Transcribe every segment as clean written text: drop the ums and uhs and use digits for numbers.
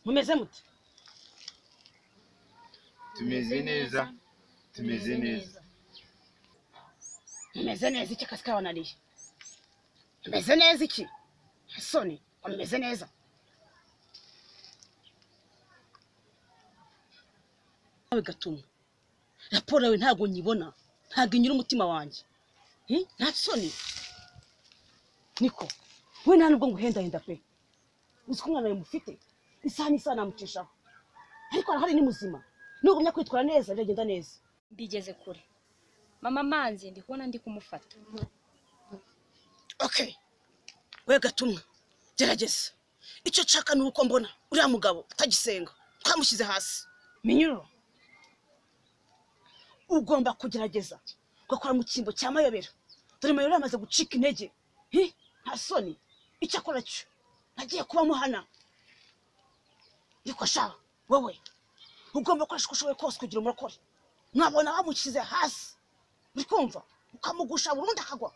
mumeze mute? Tumeze neza. Tumeze neza. Mumeze neza iki kasi kabanariye? Mumeze neza iki? Soni, mumeze neza. Bigatuma raporo yawe ntago nyibona, ntago inyura umutima wanjye. Nta soni. Niko, we nta nubwo nguhendahenda pe. Uzi ko umwana mufite isaha n'isaha namucishaho. Ariko arahari ni muzima. Nugumya kwitwara neza biragenda neza. Mbigeze kure. Mama manzi ndi kubona ndi kumufata. Okay. We gatumwa. Gerageza. Icyo nshaka nuko mbona uriya mugabo utagisenga. Twamushyize hasi. Minyuro. Ugomba kugerageza. Ugakora mu cyimbo cya mayobera. Dore mayobera amaze gucika intege. Nta soni. Icyo akora cyo. Nagiye kuba muhana. Ariko sha wowe ugomba gukoresha uko ushoboye kose kugira umurokore. Mwabona bamushyize hasi. Uri kumva? Ukamugusha burundu akagwa.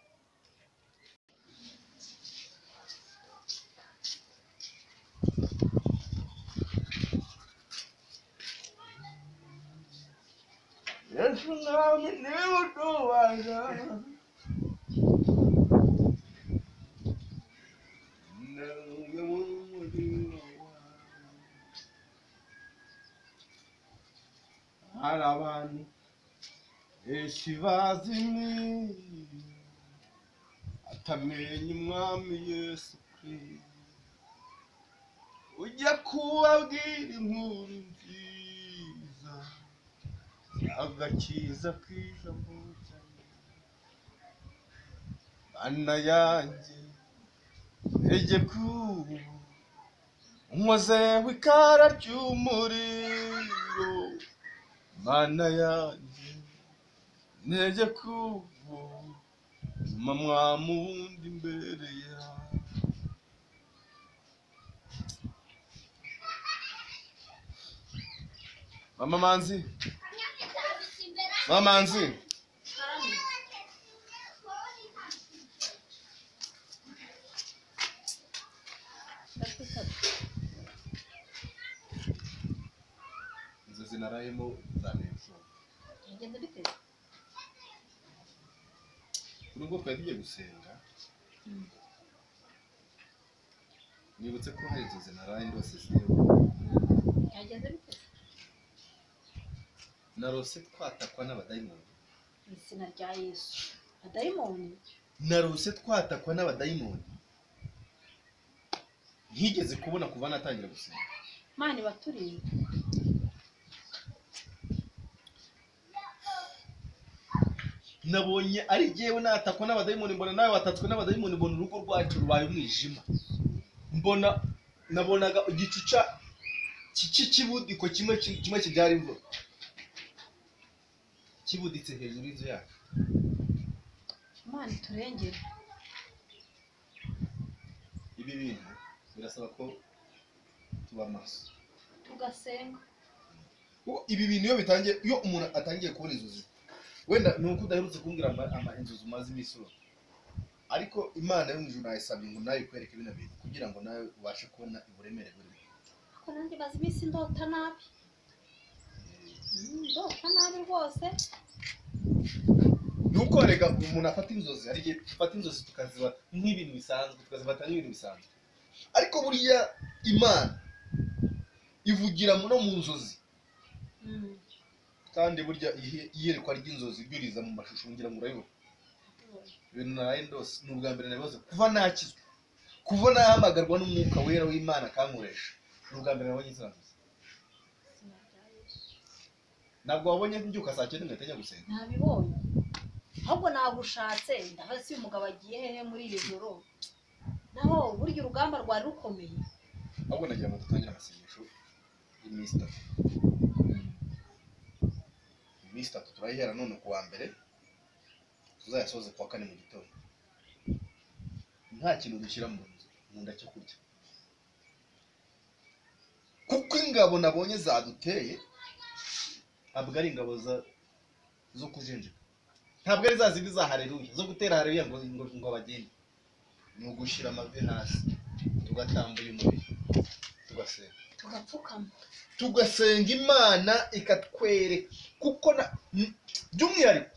Yesu nami niwe tuwaza. Hari abantu benshi bazimye atamenya umwami Yesu Kristo. Ujya kubabwira inkuru nziza agakiza k'ijambo ryawe. Mana yanjye tegeka unkozeho ikara ry'umuriro. Mana yanjye tegeka mwami wundi imbere yawe. Mama manzi. Mama manzi. Inzozi narayemo zanepfo. Ngende biteze. Nubwo twari tugiye gusenga. Nibutse ko hari inzozi naraye ndose siyo. Ngende biteze. Narose twatakwa n'abadayimoni. Izina rya Yesu. Abadayimoni. Narose twatakwa n'abadayimoni. Ntigeze kubona kuva natangira gusenga. Mani baturinde. Nabonye ari jewe natakwa n'abadayimoni, mbona nawe watatswe n'abadayimoni, mbona urugo rwacu rubaye umwijima. Nabonaga igicuca cy'ikibudiko kimwe kibyara imvura. Kibuditse hejuru y'inzu yacu. Mani turengere. Ibi bintu birasaba ko tuba maso. Tugasenga. Ibi bintu iyo bitangiye, iyo umuntu atangiye kubona inzozi, wenda nuko udaherutse kumbwira inzozi umaze imisoro, ariko Imana yo mu ijuru nayisabye ngo nawe kwereke bino bintu kugira ngo nawe ubashe kubona uburemere burimo. Ako nanjye bazi imisi ndota nabi. Ndota nabi rwose. Nuko rega umuntu afata inzozi, ari gihe dufata inzozi tukaziba nk'ibintu bisanzwe, tukazifata nk'ibintu bisanzwe, ariko buriya Imana ivugira no mu nzozi. Kandi burya iyerekwa ry'inzozi byuriza mu mashusho ngira ngo urayibona. Ibintu naraye ndose n'ubwa mbere nabibaze kuva nakizwe, kuva nahamagarwa n'umwuka wera w'Imana kankoresha, n'ubwa mbere nabonye inzozi. Ntabwo wabonye mbyuka saa 9 ngatenya gusenga? Ntabibonye. Ahubwo nagushatse ndabazi umugabo agiye hehe muri iri joro. Naho burya urugamba rwari rukomeye. Ahubwo nagira ngo dutangira amasengesho y'imisi 3. Imisi 3 turayihera none ku wa mbere, tuzayasoze ku wa 4 mu gitondo. Nta kintu dushyira mu nzu, nkunda cyo kurya. Kuko ingabo nabonye zaduteye ntabwo ari ingabo zo kujenjeka. Ntabwo ari za zindi za haleluya zo gutera haleluya ngo bagende. Ni ugushira amavi hasi tugatambuye umubiri tugasenga. tugapfukama tugasenga imana ikatwereka kuko by'umwihariko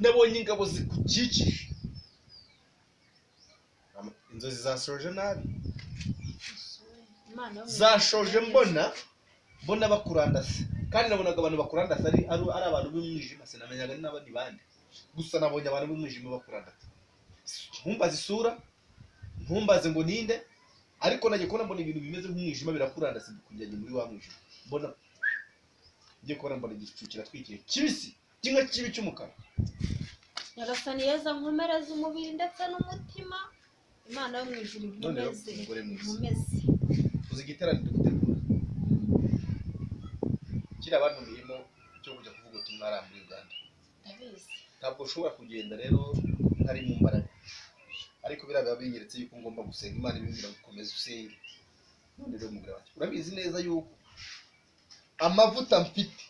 nabonye ingabo zikukikije inzozi zasoje nabi zashoje mbona bakurandase kandi nabonaga abantu bakurandase ari abantu b'umwijima sinamenyaga ni n'abandi bandi gusa nabonye abantu b'umwijima bakurandase ntumbaze isura ntumbaze ngo ninde ariko nagiye kubona mbona ibintu bimeze nk'umwijima birakurandase kujyanye muri wa mwijima mbona ngiye kubona mbona igicu kiratwikiriye kibisi kimwe kibi cy'umukara nyagasani yeza nkomereza umubiri ndetse n'umutima imana yo mu ijuru nkomeze uzi igiterane dutegura kiri abantu mirimo cyo kujya kuvuga ubutumwa ari muri Uganda ndabizi ntabwo ushobora kugenda rero ntari mu mbaraga ariko biraga binyeretse yuko ngomba gusenga imana ibimbira gukomeza usenge none rero mugabo ati urabizi neza yuko amavuta mfite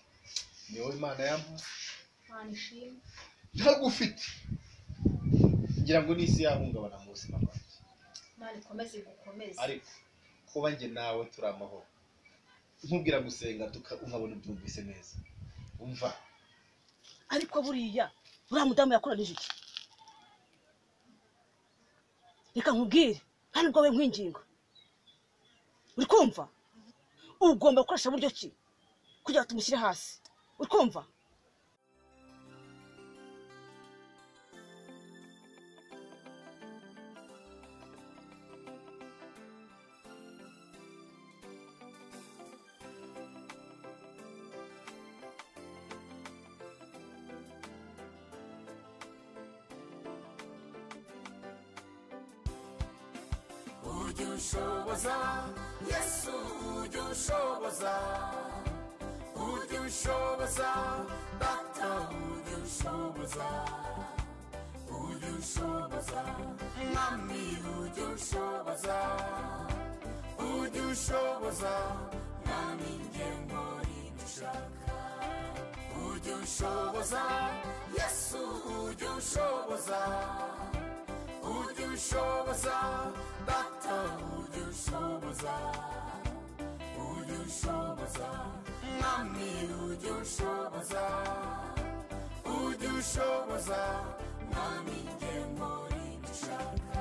niyo imana yampa manishimwe ntagufite ngira ngo nisi yahungabana mu buzima bwanjye imana ikomeze gukomeza ariko kuba njye nawe turi amahoro nkubwira gusenga nkabona byumvise neza umva ariko buriya uriya mudamu yakoranije iki reka nkubwire kandi ubwo we nkwingingo uri kumva ugomba gukoresha buryo ki kugira ngo tumushyire hasi uri kumva Ujyushoboza Yesu ujyushoboza ujyushoboza Data ujyushoboza ujyushoboza Mwami ujyushoboza ujyushoboza Mwami njye nkori gushaka ujyushoboza Yesu ujyushoboza ujyushoboza Data ujyushoboza ujyushoboza Mwami ujyushoboza ujyushoboza Mwami njye nkori gushaka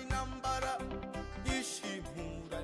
Nambara ishimura